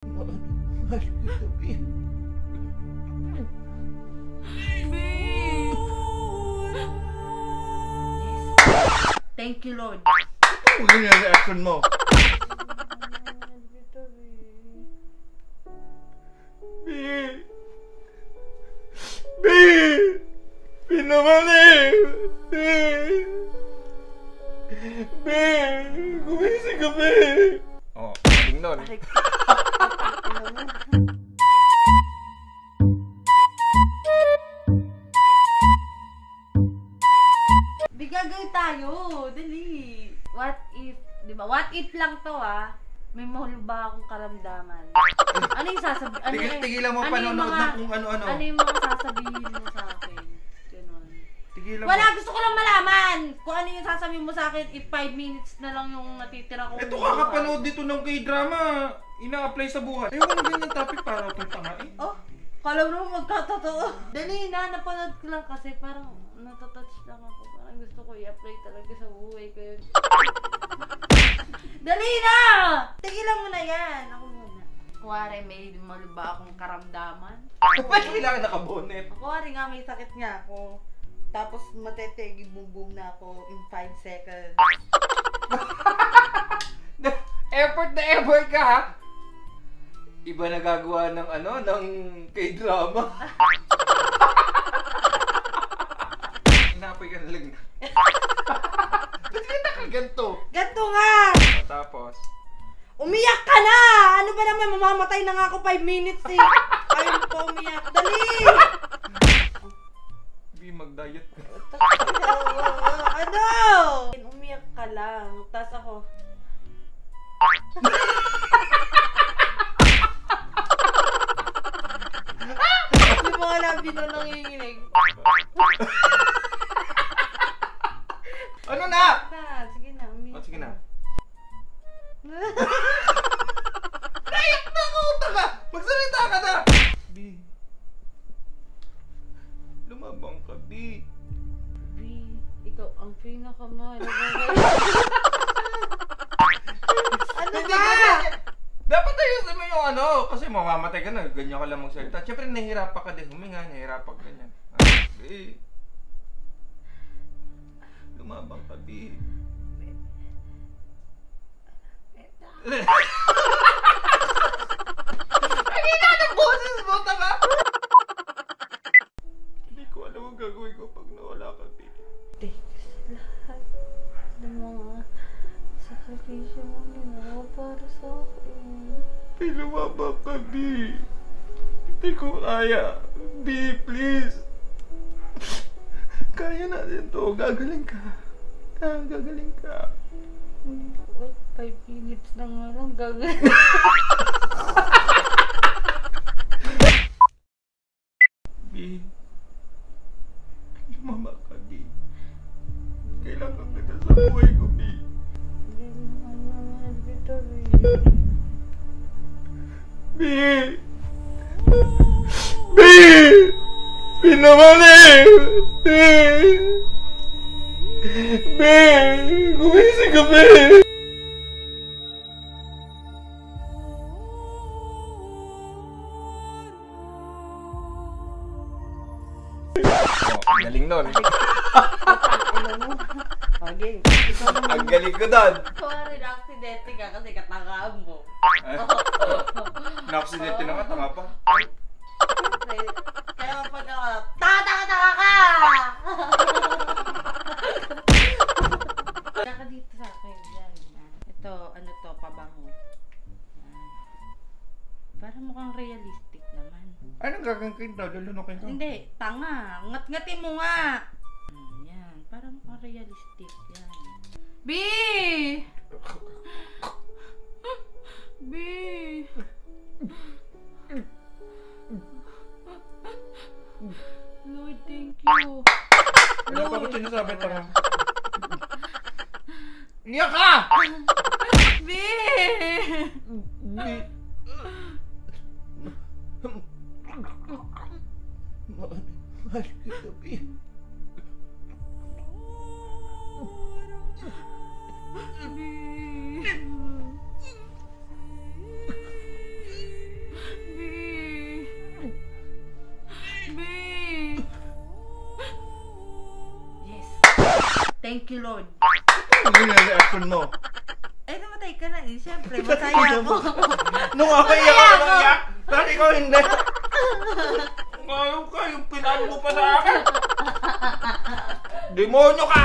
Mahal kita, B. Thank you, Lord. Ano ganyan reaction mo? B! B! B naman eh! B! B! Gumising ka, B! Oh, galing nun. Gagawin tayo, dali. What if, di ba? What if lang to may mahulog ba akong karamdaman? Ano yung sasabihin? Tigilan mo panonood ng kung ano-ano. Ano yung mga sasabihin mo sa akin? Ganon. Tigilan mo. Wala, gusto ko lang malaman kung ano yung sasabihin mo sa akin if 5 minutes na lang yung natitira ko. Ito kakapanood dito ng K-drama. Ina-apply sa buhay. Ayoko na ganyan topic para itong tanga eh. Oh, kala mo magkatotoo. Dali na, napanood ko lang kasi parang natatouch lang ako. Parang gusto ko i-apply talaga sa buhay ko yun. Dali na! Tigilan mo na yan. Ako muna. Kuwari may maluba akong karamdaman. Ba't kailangan nakabonet? Kuwari nga may sakit nga ako. Tapos matetegi boom na ako in 5 seconds. Effort na effort ka ha? Iba nagagawa ng ng K-drama. Inapay ka na lang. Ba't kita ka ganito? Ganto nga! Tapos? Umiyak ka na! Ano ba naman, mamamatay na nga ako 5 minutes eh. Ayaw pa umiyak. Dali! Bi, mag-diet ka. Ano? Umiyak ka lang. Tapos ako. Yung mga labi na nanginginig. Ano na? Sige na, umiyak. Oh, sige na. Naiyak na ako, taga! Magsalita ka na! B. Lumabang ka, B. B, ikaw ang pinakamahal. Ano ba? Dapat ayusin mo yung kasi mamamatay ka na, ganyan ka lang magsalita. Siyempre, nahihirapan ka din huminga, nahihirapan ka ganyan. B. Lumabang ka, B. Hindi na ng boses mo, tanga! Hindi ko alam ang gagawin ko pag nawala ka, B. Thanks lahat ng mga sakripisyo mo ginawa para sa akin. B, lumabang ka, B. Hindi ko kaya. B, please. Kaya natin to. Gagaling ka. Gagaling ka. 5 minutes na nga lang gagawin. B. Lumama ka, B. Kailangan kita sa buhay ko, B. Hindi naman dito, B. B. B naman eh. B. B. Gumising ka, B. Galing nun. Okay. Ang galing ko doon. Kuwari na aksidente ka kasi katangaan mo. Na-aksidente na ka, tanga pa. Kaya pag ako, taka ka! Taka dito sa akin. Yan. Ito, ano to, pabango. Yan. Para mukhang realistic naman. Anong gagawin daw? Lulunukin ka? Hindi, tanga. Ngat-ngatin mo nga. Yan, para mukhang realistic. Yan. B! B! Lord, thank you. Wala pa ko sinasabi, tanga. Iyak ka! B! B. Mahal kita, B. B! Thank you, Lord. Ano yung reaction mo? Eh, namatay ka na eh. Siyempre, masaya ako. Nung ako iyak ako ng iyak, tapos ikaw hindi. Ngayon ka, yung pinano mo pa sa akin. Demonyo ka!